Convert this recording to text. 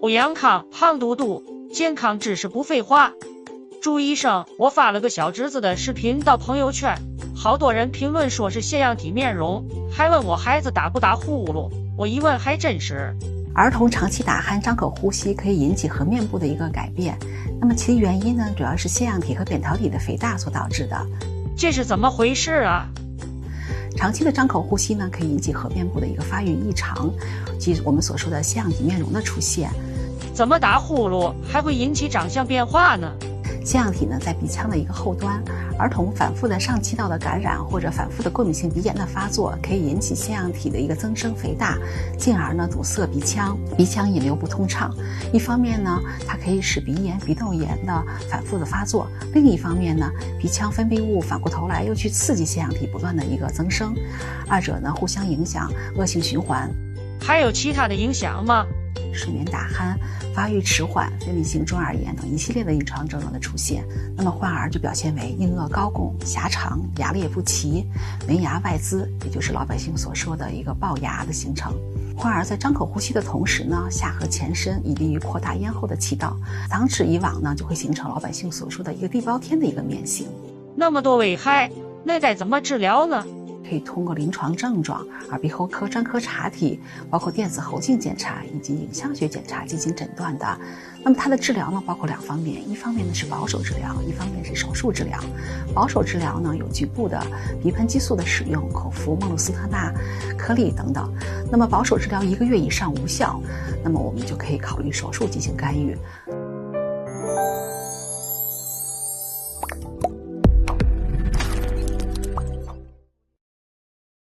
欧阳康，胖嘟嘟，健康知识不废话。朱医生，我发了个小侄子的视频到朋友圈，好多人评论说是腺样体面容，还问我孩子打不打呼噜，我一问还真是。儿童长期打鼾张口呼吸可以引起颌面部的一个改变，那么其原因呢，主要是腺样体和扁桃体的肥大所导致的。这是怎么回事啊？长期的张口呼吸呢，可以引起颌面部的一个发育异常，即我们所说的腺样体面容的出现。怎么打呼噜还会引起长相变化呢？腺样体呢，在鼻腔的一个后端，儿童反复的上气道的感染或者反复的过敏性鼻炎的发作，可以引起腺样体的一个增生肥大，进而呢堵塞鼻腔，鼻腔引流不通畅。一方面呢，它可以使鼻炎、鼻窦炎的反复的发作；另一方面呢，鼻腔分泌物反过头来又去刺激腺样体不断的一个增生，二者呢互相影响，恶性循环。还有其他的影响吗？睡眠打鼾、发育迟缓、分泌性中耳炎等一系列的临床症状的出现，那么患儿就表现为硬腭高拱、狭长、牙列不齐、门牙外眦，也就是老百姓所说的一个龅牙的形成。患儿在张口呼吸的同时呢，下颌前伸，以利于扩大咽后的气道，长此以往呢，就会形成老百姓所说的一个地包天的一个面型。那么多危害，那该怎么治疗呢？可以通过临床症状、耳鼻喉科专科查体，包括电子喉镜检查以及影像学检查进行诊断的。那么它的治疗呢，包括两方面，一方面呢是保守治疗，一方面是手术治疗。保守治疗呢有局部的鼻喷激素的使用，口服孟鲁司特钠颗粒等等。那么保守治疗1个月以上无效，那么我们就可以考虑手术进行干预。